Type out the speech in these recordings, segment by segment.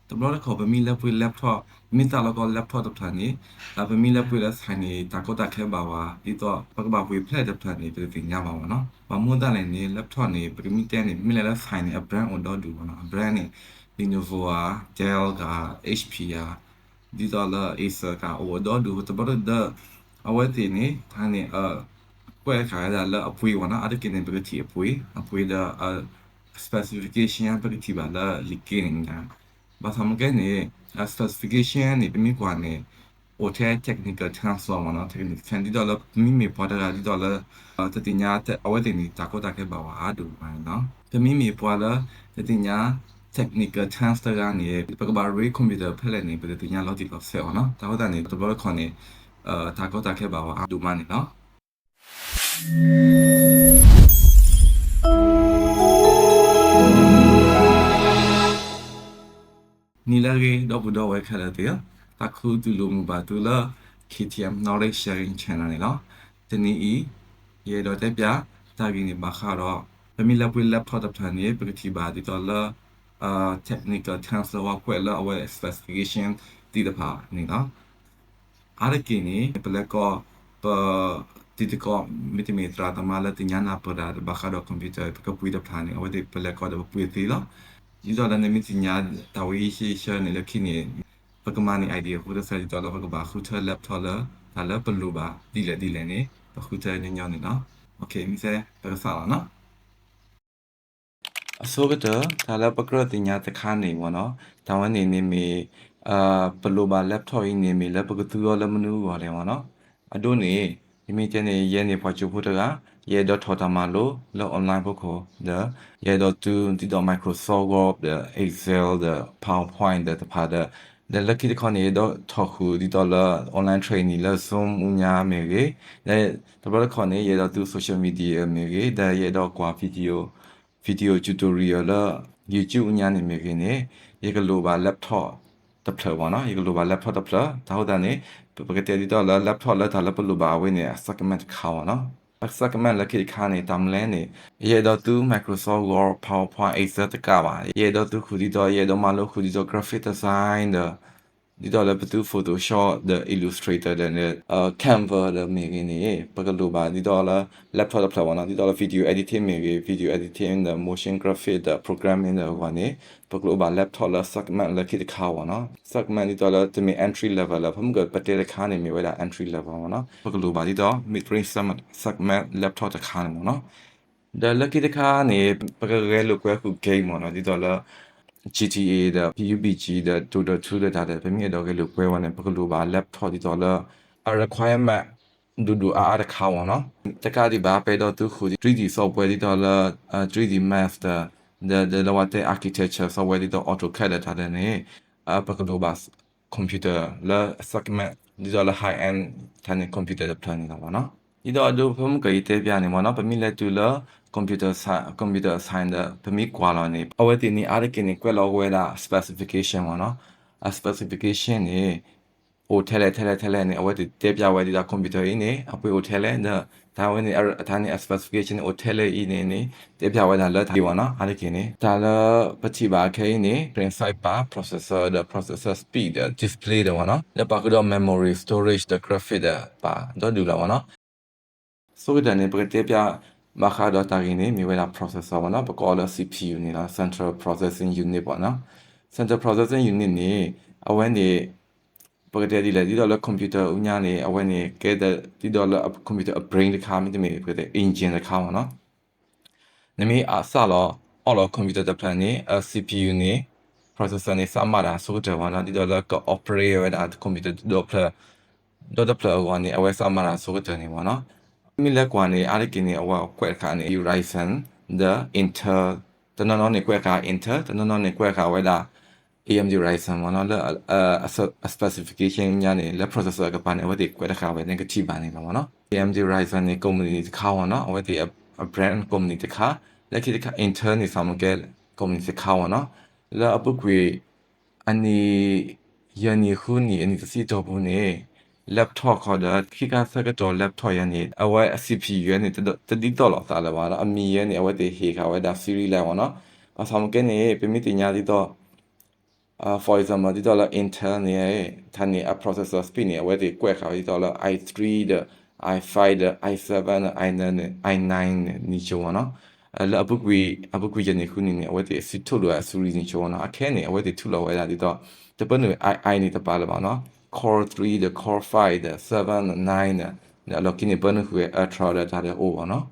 ตบล้อขอไปมีแล็ปปุยแล็ปท็อปมีตาแล้วก็แล็ปท็อปตับทานี้ไปมีแล็ปปุยแล้วใช้นี่ตาก็ตาแค่บ่าวว่าที่ต่อปากบ่าวปุยแพร่ตับทานี้เป็นสิ่งยากบ่าวเนาะบางมุ่งตาเลยนี่แล็ปท็อปนี่เป็นมีแต่นี่มีแล้วใช้นี่แบรนด์อันดอดูเนาะแบรนด์นี่ Lenovo อ่ะ Dell กับ HP อ่ะที่ต่อแล้ว Acer กับ Odoo ดูตบล้อเด้อเอาไว้ทีนี้ทางนี้ก็ขายได้แล้วอปุยวะนะอาจจะกินในปกติอปุยเด้อspecification ปกติแบบละลิกินนะ ဘာသာမကဲနေ specification နေပြမိကွာနေ hotel technical transfer မနော် technical ဆန်ဒီတော့မိမိပေါ်တာဒီတော့တတိညာအဝဲတင်နေတာကိုတာခဲ့ပါဝါဒူပါနော်ပြမိမိပေါ်လာတတိညာ technical transfer ကနေပကဘာရေး computer ဖက်လက်နေပြတတိညာလောက်ဒီလောက်ဆက်အောင်နော်ဒါဟုတ်တယ်နေတော့ခေါနေဒါကိုတာခဲ့ပါဝါဒူမနေနော်နီလာရီတော့ဘတော့ဝဲခလာတဲ့တခုတူလိုမပါတူလာ KTM knowledge sharing channel နော်ဒီနေ့ရေတော့တက်ပြတာကြီးနေပါခါတော့ပမီလာပွေ laptop တပ်ထားနေပကတိပါဒီတော့လာtechnical transfer ဝကွဲလာအဝဲ specification ဒီတပါနေနော်အားရကင်းနေပလက်ကောပဒီတကောမီတီမီတရာတမလာတင်ညာနာပဒါဘာခါတော့ကွန်ပျူတာပကပွေတပ်ထားနေအဝဲဒီပလက်ကောတော့ပွေသေးလားဒီတော့လည်းမတင်ညာတာဝီရှိရှနေလခိနေပကမာနီ idea ကိုတော့ဆက်တော့ပကဘာခုထ laptop လာဒါလည်းဘလူပါဒီလေနေပခုထနေညောင်းနေနော်โอเคมิเซปะสาละเนาะအစိုးကတဒါလည်းပကရတင်ညာတခါနေဘောနော်ဒါဝနေနေမီဘလိုပါ laptop ရင်းနေမီလည်းပကသူရောလည်းမနူးဘောလေဘောနော်အတို့နေဒီမီတဲ့နေရဲနေဖွာချိုဖို့တကရဲတော့ထော်တာမလို့လော online ဖို့ခေါ်ဒါရဲတော့သူဒီတော့ Microsoft Word the Excel the PowerPoint the တဖာတဲ့the lucky တခါနေတော့ထော်ခုဒီတော့လာ online training လဲ Zoom ညာမေကြီးဒါတခါနေရဲတော့သူ social media မေကြီးဒါရဲတော့ကွာ video tutorial ละ YouTube ညာနေမြေခင်နေရေကလိုပါ laptop တပ်ဖလပါနော်ရေကလိုပါ laptop တပ်ဖလဒါဟုတ်တယ်နေပကတဲ့ဒီတော့ laptop လက်ထားလက်ပလိုပါဝင်းနေ segment ခါပါနော် segment လက်ခိခါနေတမ်လဲနေရေတော့သူ Microsoft Word PowerPoint Excel တကပါရေတော့သူခုဒီတော့ရေတော့မလို့ခုဒီတော့ graphic design ဒီတော့လည်းပတူ Photoshop the Illustrator တဲ့Canva တဲ့မြေကြီးနေပကလိုပါဒီတော့လည်း laptop တစ်ဖက်ပါနော်ဒီတော့လည်း video editing မြေကြီး video editing the motion graphic the programming တဲ့ဟိုကနေပကလိုပါ laptop လည်း segment လည်းခိတခါပါနော် segment ဒီတော့လည်းဒီ entry level လည်းဖုံးကပတ်တဲ့ခါနေမြေဝဲတာ entry level ပါနော်ပကလိုပါဒီတော့ mid range segment laptop တခါနေပါနော်ဒါလည်းခိတခါနေပကရဲလို့ကွဲခု game ပါနော်ဒီတော့လည်းGTA 的 PUBG 的 Dota 2的它的分别都给路归完的，不过路把 laptop 的到了requirement ดู的考完了，这个的把背到都苦的 3D software 的到了3D Max 的话的 architecture software 的到 AutoCAD 的它的呢不过路把 computer 了 segment 的到了 high end 它的 computer 的 plan 的话呢，ဒီတော့အတို့ဖုံးကြိတဲ့ပြနေမှာနော်ပမိလက်တူလာcomputer science 的ပမိကွာလောနေအဝဲတင်နေအားရကင်းနေကွက်လောဝဲတာ specification ပါနော်specification နေဟိုထဲလဲနေအဝဲတဲ့ပြဝဲဒီတာ computer ရင်းနေအပွေဟိုထဲလဲဒါဝဲနေအထားနေ specification ဟိုထဲလဲရင်းနေတဲ့ပြဝဲတာလက်ထားပါနော်အားရကင်းနေဒါလပတိပါခဲနေ brain side ပါ processor the processor speed the display တဲ့ပါနော်လက်ပါကတော့ memory storage the graphic တဲ့ပါတော့ดูလာပါနော်ဆိုတဲ့နေပကတဲ့ပြမခါတော့တာရင်းနေမြေဝဲတာ processor ပေါ့နော်ပကောလာ CPU နေလား central processing unit ပေါ့နော် central processing unit နေအဝဲနေပကတဲ့ဒီလေဒီတော့ computer ဥညာနေအဝဲနေကဲတဲ့ဒီတော့ computer brain တခါမိတမေပကတဲ့ engine တခါပေါ့နော်နမေအစလောအော်လော computer တပလန်နေ CPU နေ processor နေစမှာတာဆိုတဲ့ပေါ့နော်ဒီတော့ operate ရတာ computer တော့ပလန်ကနေအဝဲစမှာတာဆိုတဲ့နေပေါ့နော်มีเล็กกว่านี้อะไรกินเนี่ยว่าแควกขาเนี่ย Ryzen the Intel ตอนนั้นเนี่ยแควกขา Intel ตอนนั้นเนี่ยแควกขาไว้ละ AMD Ryzen ว่าเนาะแล้วspecification เนี่ยแล้ว processor กับปานเนี่ยว่าติแควกขาไว้เนี่ยก็ที่ปานเนี่ยว่าเนาะ AMD Ryzen เนี่ยกลุ่มนี้ที่เข้าเนาะว่าติ brand กลุ่มนี้ที่เข้าแล้วคิดว่า Intel เนี่ยสามารถแก้กลุ่มนี้ที่เข้าเนาะแล้วอัปเกรดอันนี้ยันนี่คู่นี้อันนี้จะสีตัวพวกนี้ laptop ခေါ်တာခိကစကတော့ laptop ရနေအဝဲ CPU ရနေတတိတော့လောက်စားလာပါတော့အမီရနေအဝဲတေဟေခါဝဲဒါ series လိုက်ပါနော်အဆောင်ကနေပြမိတင်ညာဒီတော့ for example ဒီတော့ Intel နဲ့它呢 a processor speed 呢我哋ကွက်ခါဒီတော့ i3 的 i5 的 i7 的 i9 的 i9 的你就နော်အပုကွေရနေခုနေနဲ့ဝဲတဲ့စစ်ထုတ်လို့အဆူရီနေချောနော်အခဲနေဝဲတဲ့ထုလို့ဝဲတာဒီတော့တပတ်နေ i နေတပါလပါနော် core 3 the core 5 the 7 the 9 the လောကိနေပနခုရဲ့ ultra တာတဲ့ O ပါနော်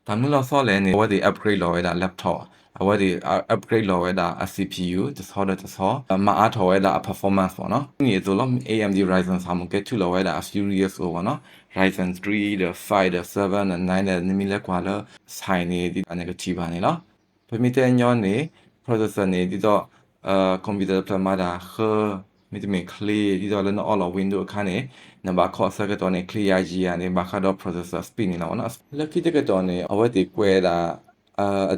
ဒါမျိုးလို့ဆော်လဲနေဝဲတဲ့ upgrade လို့ဝဲတာ laptop အဝဲဒီ upgrade လို့ဝဲတာ CPU တဆောတဲ့တဆောမအားထော်ဝဲတာ performance ပေါ့နော်ဒီဆိုလို့ AMD Ryzen ဆာမကဲထူလို့ဝဲတာ Series ပေါ့နော် Ryzen 3 the 5 the 7 the 9 the နိမီလက်ကွာလဆိုင်နေဒီအနေကတီပါနေနော်ပမီတဲ့ညောနေ processor နေဒီတော့computer ပမာတာခေမိတမင် clear ဒီတော့လည်း all of window ခါနေနံပါတ်ခေါ်ဆက်ကတော့နေ clear ကြီးရနေဘာခါတော့ processor speed နေလားနော် lucky တကတော့နေအဝတ်ဒီကွဲတာ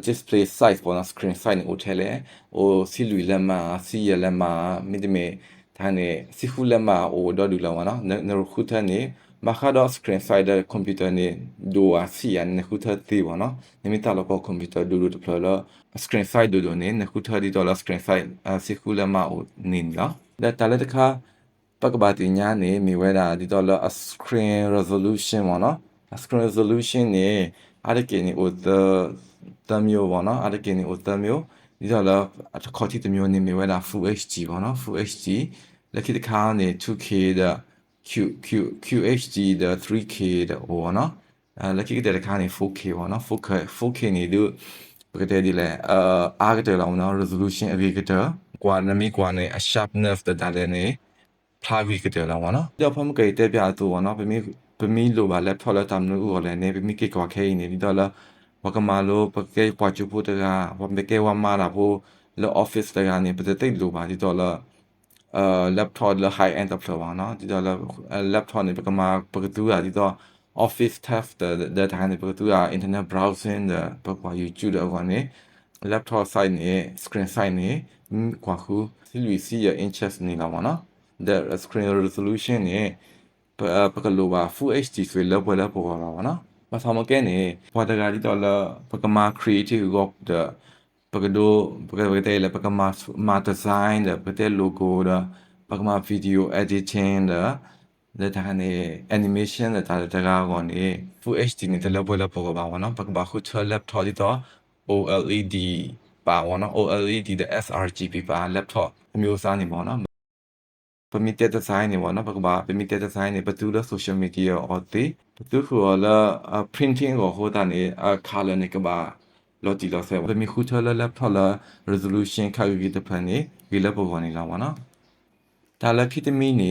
display size ပေါ်နော် screen size နဲ့ hotel လေဟိုစီလူလက်မစီရလက်မမိတမေဒါနဲ့စီခုလက်မဟိုတော့ဒူလောနော်နရခုထနေမခါတော့ screen size တဲ့ computer နေဒိုအစီရနေခုထသေးပါနော်နိမိတလောက် computer ဒူ deploy လို့ screen size ဒူနေနခုထဒီတော့ screen size စီခုလက်မဟိုနေနော်ဒါလည်းတခါပကဘာတင်ညာနေမိဝဲတာဒီတော့ screen resolution ပေါ့နော် screen resolution နေအားရကနေဟိုတမျိုးပေါ့နော်အားရကနေဟိုတမျိုးဒီတော့လည်းခေါ်တိတမျိုးနေမိဝဲတာ full HD ပေါ့နော် full HD လက်ခိတခါနေ 2K တဲ့ QHD တဲ့ 3K တဲ့ဟိုပေါ့နော်လက်ခိတဲ့တခါနေ 4K ပေါ့နော် 4K နေดูပကတဲ့ဒီလေအားကတဲ့လောနော် resolution အပြီးကတဲ့ကွာနမီကွာနေ sharpness တဲ့ဒါလည်းနေဖလာဝီကတဲ့လောနော်ကြောက်ဖမကေတဲ့ပြတူပေါ့နော်ပမီလိုပါလက်ထော်လက်တမ်နူဟောလည်းနေပမီကေကွာခဲနေဒီတော့လားဝကမာလိုပကေပွားချူပူတကဝမကေဝမာလာဖို့လော office တကနေပတဲ့တိတ်လိုပါဒီတော့လားlaptop ละ high end တော့ပါနော်ဒီတော့ laptop နေပကမာပကတူရဒီတော့ office tab တဲ့တိုင်းနေပကတူရ internet browsing တဲ့ပကွာ YouTube တော့ကနေ laptop site နေ screen site နေကွာခုစီလူစီရ inches နေလာပါနော် the screen resolution နေပကလိုပါ full HD ဆိုလောက်ပေါ်လာပါနော်မဆောင်မကဲနေဘာတကားဒီတော့ပကမာ creative work တဲ့ပကတဲ့လေပကမာ design တဲ့ပကတဲ့ logo တဲ့ပကမာ video editing တဲ့ဒါကနေ animation တဲ့ဒါတကားကောနေ full HD နဲ့လောက်ပေါ်လာပါနော်ပကဘာခုချ laptop ဒီတော့ OLED ပါဝနော် OLED တဲ့ sRGB ပါ laptop အမျိုးအစားနေပါနော်permitted design နေပေါ့နော်ဘကဘာ permitted design နေဘသူလဲ social media အော်တီဘသူခေါ်လာ printing ကိုဟိုတာနေ color နေကဘာလော်တီလော်ဆဲဘမီခုထလာ laptop လာ resolution ခါယူတဲ့ဖန်နေဝီလက်ပေါ်ကနေလာပါနော်ဒါလည်းခိတမီနေ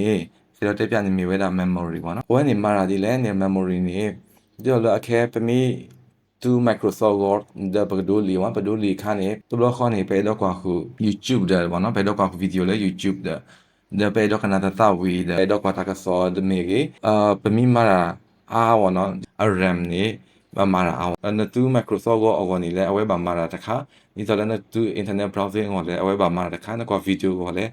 ဒီတော့တက်ပြနေမိဝဲတာ memory ပေါ့နော်ဘဝနေမာရာဒီလဲနေ memory နေဒီတော့အခဲပမီto Microsoft Word ဒါပကဒိုလီဝမ်ပဒိုလီခါနေတူလောခေါနေပဲတော့ကွာခု YouTube ဒါပေါ့နော်ပဲတော့ကွာခု video လဲ YouTube ဒါပဲတော့ခနာတာဝီဒါတော့ကွာတာကစောဒမေကြီးပမီမာရာဝနော် RAM နေဘာမာရာနတူ Microsoft Word အော်နေလဲအဝဲဘာမာရာတခါဒီတော့လည်းတူ internet browsing ဟောလဲအဝဲဘာမာရာတခါနကွာ video ဟောလဲ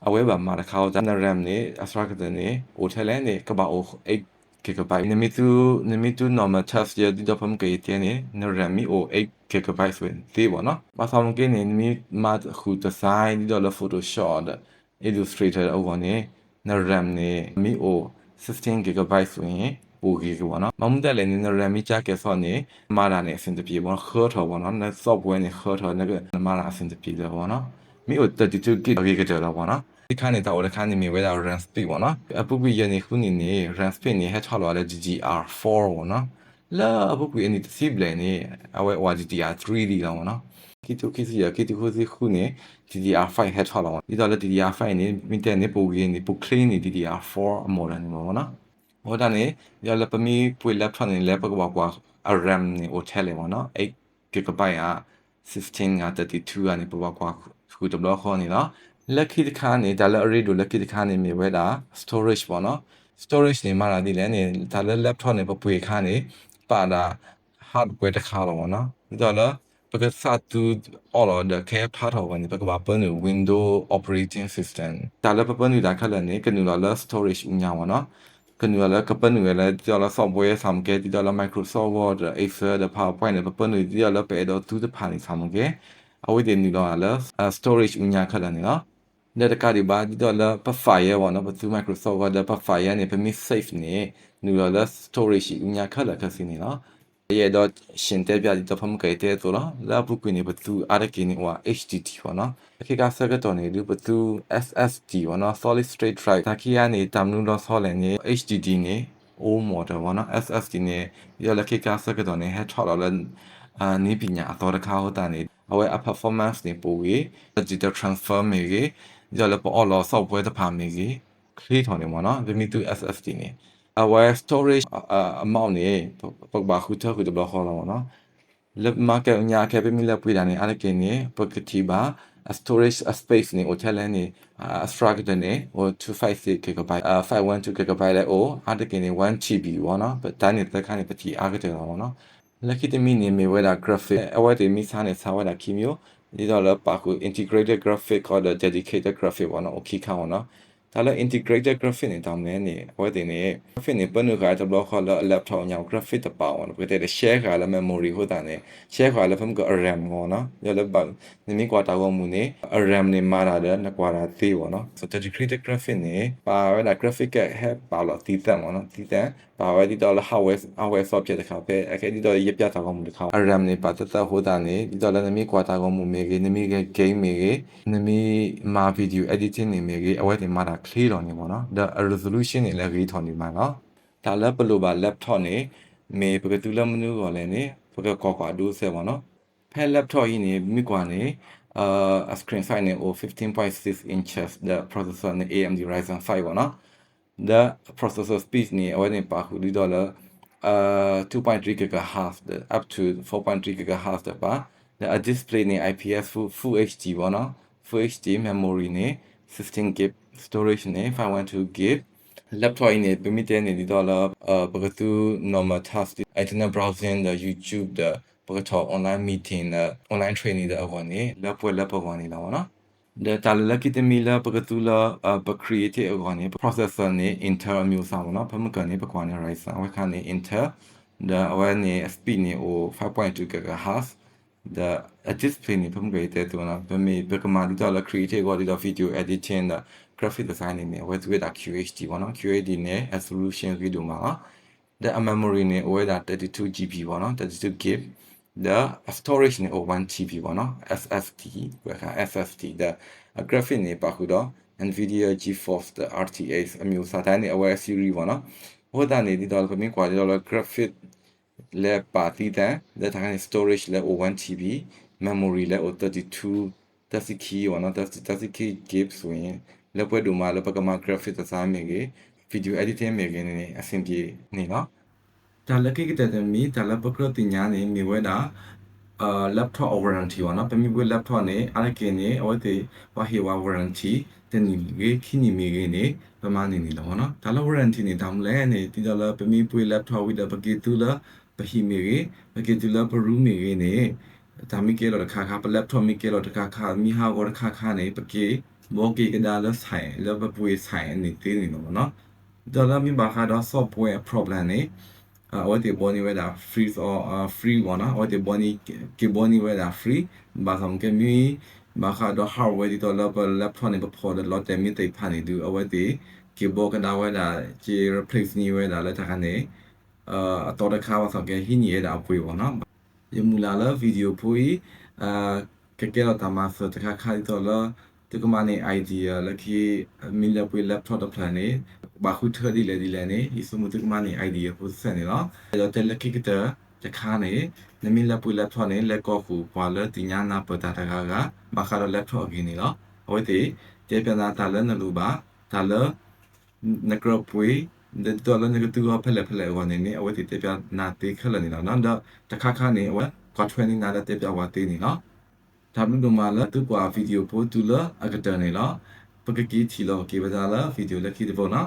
အဝဲဘာမာရာတခါဒါ RAM နေ abstract နေဟိုထဲလဲနေကဘာအို8 GB နမီတူ normal test ရဒီတော့ဖမ်ကေတနေနရမီအို8 GB ဆိုရင်ဒီပေါ့နော်မဆောင်ကေနေနမီမတ်ခု design ဒီတော့ Photoshop Illustrator အော်နေနရမ်နေမီအို16 GB ဆိုရင်ပိုကြီးပေါ့နော်မမတက်လည်းနရမ်မီချကဲဆောနေမာလာနေအစင်တပြေပေါ့ခေါ်ထော်ပေါ့နော် software နေခေါ်ထော်နေကမာလာအစင်တပြေတယ်ပေါ့နော်မီအို32 GB ကကြော်တော့ပေါ့နော်ဒီခါနေတာဝရခါနေမီဝဲတာ RAM speed ပေါ့နော်အပုပ္ပိရနေခုနေ RAM speed နေဟက်ထော်လာတဲ့ DDR4 ပေါ့နော်လာအပုပ္ပိအနေစီဘလနေအဝဲ DDR3 ဒီလောပေါ့နော်ကီတူခုစီခုနေ DDR5 ဟက်ထော်လာဒီတော့လေ DDR5 နေမီတဲ့နေပိုကြီးနေပို clean နေ DDR4 အမော်ဒယ်နေပေါ့နော်ဟောတာနေရလပမီပွေ laptop နေလဲပကကွာ RAM နေ hotel လေပေါ့နော်8 GB 16 32ကနေပကွာခုတဘလခေါ်နေနော်lucky တခါနေဒါလည်း array တို့ lucky တခါနေမြေဝဲတာ storage ပေါ့နော် storage နေမှာလာဒီလဲနေဒါလည်း laptop နေပပွေခါနေပါတာ hardware တခါတော့ပေါ့နော်ဒါလည်းပကစားတူ all of the care part of one ပကဘာပန် window operating system ဒါလည်းပပန်ဒါခလည်းနေကနူလာ storage ညာပေါ့နော်ကနူလာကပန်နူလည်းဒါလည်း software ဆမ်ကဲဒီဒါလည်း Microsoft Word Excel ဒါ PowerPoint ပပန်ဒီဒါလည်းပဲတော့သူတဖာနေဆမ်ကဲ အဝိဒေနီလောလာ storage ဥညာခက်လာနေနော်တဲ့တကဒီပါဒီတော့လာပဖိုင်ရပါနော်ဘသူ Microsoft ကပဖိုင်ရနေ permit safe နေနူလာ storage ဥညာခက်လာခက်စီနေနော်ရဲ့တော့ရှင်တဲ့ပြဒီတော့ဖမကေတဲ့ဆိုတော့လာပုကွနေဘသူအားရကင်းဟို HDD ပေါ့နော်အခါကစကတော့နေလူဘသူ SSD ပေါ့နော် solid state drive ဒါခီကနေတမ်နူတော့ဆောလဲနေ HDD နေ old model ပေါ့နော် SSD နေရလက်ခေကစကတော့နေ head ထောက်လာလဲနီးပညာအတော်တခါဟောတာနေအဝဲ performance နေပို့ပြီး digital transfer မြေကြီးရလက်ပေါ်လော software တဖာမြေကြီး clear ထော်နေပေါ့နော်ဒီမီတူ SSD နေ our storage amount နေပဘာခုထခုတဘခေါ်လာပေါ့နော်လက်မကညာခဲ့ပြမိလက်ပွေးတာနေအားကိနေပကတိပါ storage space နေ hotel နေ structure နေ 256 GB 512 GB လဲ အားကိနေ 1 GB ပေါ့နော်ဒါနေတက်ခါနေပတိအားကတဲ့ပေါ့နော်လက်ခိတမီနေမေဝဲတာ graphic အဝဲတေမိစားနေစားဝဲတာခီမျိုးဒီတော့လည်းပါခု integrated graphic ခေါ်တဲ့ dedicated graphic ပေါ့နော် okay ခေါ်နော်ဒါလည်း integrated graphic နေတောင်းနေနေဝဲတင်နေ graphic နေပနုခါတဘလခေါ်လည်း laptop ညောင် graphic တပါအောင်ပြတဲ့ share ခါလည်း memory ဟိုတာနေ share ခါလည်းဖမ်က RAM ဟောနော်ရလည်းပါနေမိကွာတာကောမှုနေ RAM နေမာတာတဲ့နကွာတာသေးပေါ့နော် so dedicated graphic နေပါဝဲတာ graphic က have ပါလို့တည်တတ်ပေါ့နော်တည်တတ်ပါဝဲဒီတော့ hardware software တခါပဲအခက်ဒီတော့ရပြတာကောမှုတခါ RAM နေပါတတ်ဟိုတာနေဒီတော့လည်းနေမိကွာတာကောမှုမေကြီးနေမိက game မေကြီးနေမိမာ video editing နေမေကြီးအဝဲတင်မာတာ clear တော့နေပေါ့နော် the resolution နေလည်းကြီးထော်နေမှာနော်ဒါလည်းဘလို့ပါ laptop နေမေပကတူလမနူကိုလည်းနေပကကောကွာဒူးဆဲပေါ့နော်ဖဲ laptop ကြီးနေမိကွာနေscreen size နေ 15.6 inches the processor နေ AMD Ryzen 5ပေါ့နော် the processor speed နေအဝဲနေပါခုဒီတော့လည်း2.3 gigahertz up to 4.3 gigahertz ပါ the display နေ IPS full HD ပေါ့နော် full HD memory နေ 16 GB storage နေ 512 GB laptop နေ permitted နေဒီတော့လာပကတူ normal task internet browsing the YouTube the ပကထော online meeting the online training တဲ့အော်နေ laptop ကနေလာပါနော်ဒါတလည်းကိတမီလာပကတူလာပ create အော်နေ processor နေ Intel မျိုးစားပါနော်ဖမကနေပကွာနေ Ryzen ဝက်ခနေ Intel the awareness speed နေ 5.2 GHz the display နေဖမကေတဲ့တူနာပမေပကမာဒီတော့ create ကိုဒီတော့ video editing the graphic design နေ with QHD ပေါ့နော် QHD နဲ့ resolution video မှာ the memory နေ 32 GB ပေါ့နော်32 GB the storage နေ 1 TB ပေါ့နော် SSD ဘယ်ခါ SSD the graphic နေပါခုတော့ Nvidia GeForce the RTX အမျိုးအစားတိုင်းနေ aware series ပေါ့နော်ဟိုတာနေဒီတော့ပမင်းကွာဒီတော့ graphic လဲပါတီးတဲ့ဒါထားနေ storage လဲ 1 TB memory လဲ 32 key ပေါ့နော်30 key GB ဆိုရင်လက်ပွဲတို့မှာလည်းပကမာ graphic design မြေကြီး video editing မြေကြီးနေအဆင်ပြေနေနော်ဒါလက်ကိကတဲ့မီဒါလက်ပကရတင်ညာနေမြေဝဲတာlaptop warranty ပေါ့နော်ပမီဝဲ laptop နေအားကိနေအဝတ်တေဝါဟီဝါ warranty တင်နီကြီးခိနီမြေကြီးနေပမာနေနေလောနော်ဒါလက် warranty နေတောင်းလဲနေဒီတော့ပမီပွေ laptop ဝိဒပကေတူလာပဟီမြေကြီးပကေတူလာပရူမြေကြီးနေဒါမိကေလောခါခါပ laptop မိကေလောတခါခါမိဟာဝရခါခါနေပကေဘောကေကဒါလဆိုင်လဘပွေဆိုင်နေတေးနေလို့နော်ဒါလာမိဘာခါတော့ software problem နေwhat the body whether free or free one what the body ke body whether free ba sam ke mi ba kha do hardware di to laptop ne po the lot mi tai phan ni du what the ke bo ka da whether je replace ni whether la ta kha ne a to da kha ba sam ke hi ni da pwe bo na ye mu la la video pwe ke ke la ta ma so ta kha di to la ဒီကမနေ idea လခိမီလပွေ laptop တ plan နေဘာခုထဒီလေဒီလေနေဒီစမှုဒီကမနေ idea ကိုစနေနော်အဲ့တော့လခိကတတခါနေနမီလပွေ laptop နေလက်ကောခုပွာလတင်ညာနာပတာတကကဘာခါတော့ laptop ကင်းနေနော်ဟိုတေတေပနာတာလနလူပါတာလနကရပွေဒီတော့လည်းငါတူဖက်ဖက်ဝနေနေအဝတိတေပနာတေခလနေနော်နော်တခါခါနေဝက20နာတေပဝတေနေနော်ဒါမှမဟုတ်မှလည်းသူကဗီဒီယိုပို့တူလာအကတနေလားပကကီတီလောကေပဒါလာဗီဒီယိုလက်ခိတပေါ်နော်